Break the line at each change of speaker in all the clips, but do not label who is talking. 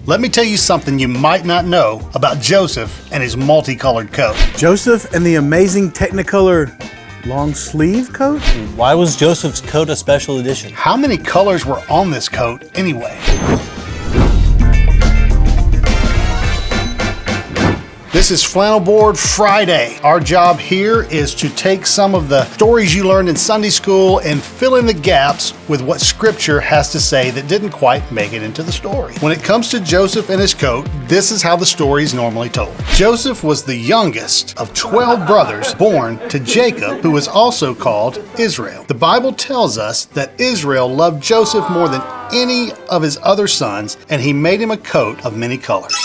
Let me tell you something you might not know about Joseph and his multicolored coat.
Joseph and the amazing Technicolor long sleeve coat?
Why was Joseph's coat a special edition?
How many colors were on this coat anyway? This is Flannel Board Friday. Our job here is to take some of the stories you learned in Sunday school and fill in the gaps with what Scripture has to say that didn't quite make it into the story. When it comes to Joseph and his coat, this is how the story is normally told. Joseph was the youngest of 12 brothers born to Jacob, who was also called Israel. The Bible tells us that Israel loved Joseph more than any of his other sons, and he made him a coat of many colors.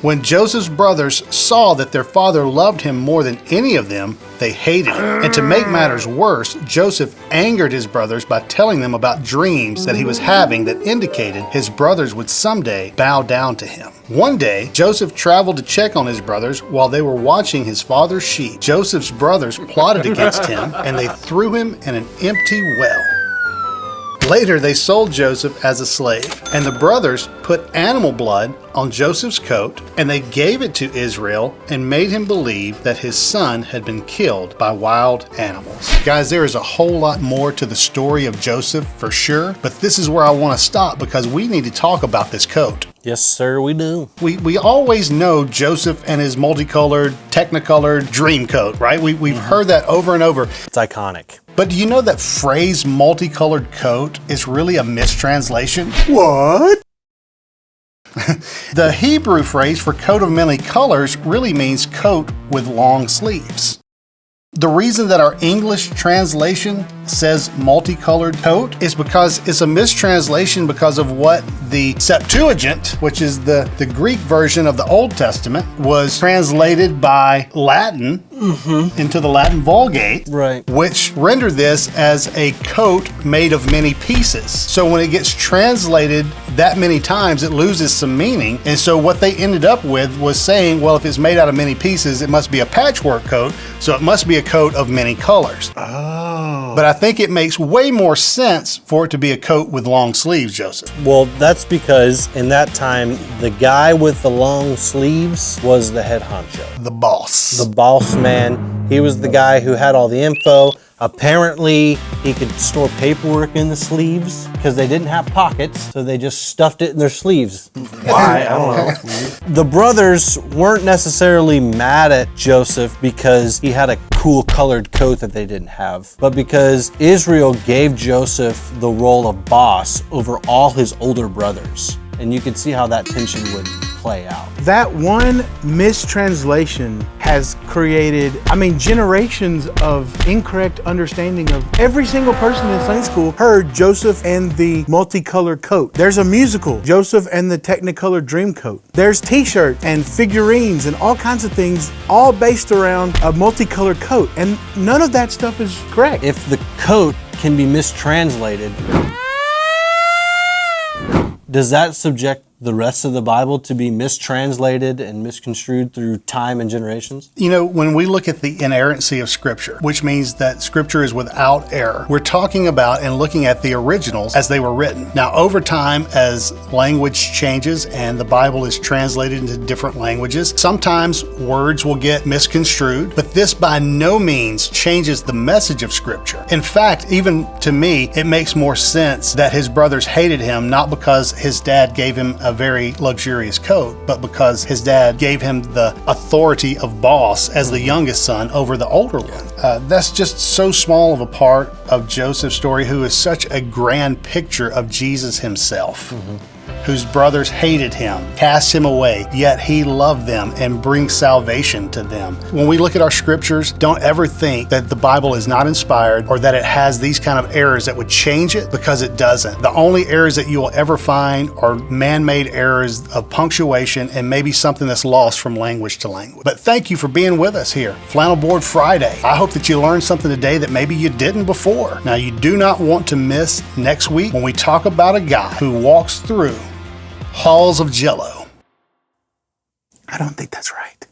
When Joseph's brothers saw that their father loved him more than any of them, they hated him. And to make matters worse, Joseph angered his brothers by telling them about dreams that he was having that indicated his brothers would someday bow down to him. One day, Joseph traveled to check on his brothers while they were watching his father's sheep. Joseph's brothers plotted against him, and they threw him in an empty well. Later, they sold Joseph as a slave, and the brothers put animal blood on Joseph's coat, and they gave it to Israel and made him believe that his son had been killed by wild animals. Guys, there is a whole lot more to the story of Joseph for sure, but this is where I want to stop because we need to talk about this coat.
Yes, sir, we do.
We always know Joseph and his multicolored, technicolored dream coat, right? We've heard that over and over.
It's iconic.
But do you know that phrase multicolored coat is really a mistranslation?
What?
The Hebrew phrase for coat of many colors really means coat with long sleeves. The reason that our English translation says multicolored coat is because it's a mistranslation because of what the SEPTUAGINT, which is the Greek version of the Old Testament, was translated by Latin into the Latin Vulgate,
Right.
which rendered this as a coat made of many pieces. So when it gets translated that many times, it loses some meaning. And so what they ended up with was saying, well, if it's made out of many pieces, it must be a patchwork coat, so it must be a coat of many colors.
Oh.
But I think it makes way more sense for it to be a coat with long sleeves, Joseph.
Well, that's because in that time, the guy with the long sleeves was the head honcho.
The boss.
The boss man. He was the guy who had all the info. Apparently, he could store paperwork in the sleeves because they didn't have pockets, so they just stuffed it in their sleeves. Why? I don't know. The brothers weren't necessarily mad at Joseph because he had a cool colored coat that they didn't have, but because Israel gave Joseph the role of boss over all his older brothers. And you could see how that tension would play out.
That one mistranslation has created, generations of incorrect understanding of every single person in Sunday school heard Joseph and the multicolored coat. There's a musical, Joseph and the Technicolor Dream Coat. There's t-shirts and figurines and all kinds of things, all based around a multicolored coat. And none of that stuff is correct.
If the coat can be mistranslated, does that subject the rest of the Bible to be mistranslated and misconstrued through time and generations?
You know, when we look at the inerrancy of Scripture, which means that Scripture is without error, we're talking about and looking at the originals as they were written. Now, over time, as language changes and the Bible is translated into different languages, sometimes words will get misconstrued, but this by no means changes the message of Scripture. In fact, even to me, it makes more sense that his brothers hated him, not because his dad gave him a very luxurious coat, but because his dad gave him the authority of boss as the youngest son over the older one. That's just so small of a part of Joseph's story, who is such a grand picture of Jesus himself. Whose brothers hated him, cast him away, yet he loved them and brings salvation to them. When we look at our scriptures, don't ever think that the Bible is not inspired or that it has these kind of errors that would change it, because it doesn't. The only errors that you will ever find are man-made errors of punctuation and maybe something that's lost from language to language. But thank you for being with us here, Flannel Board Friday. I hope that you learned something today that maybe you didn't before. Now, you do not want to miss next week when we talk about a guy who walks through halls of Jello.
I don't think that's right.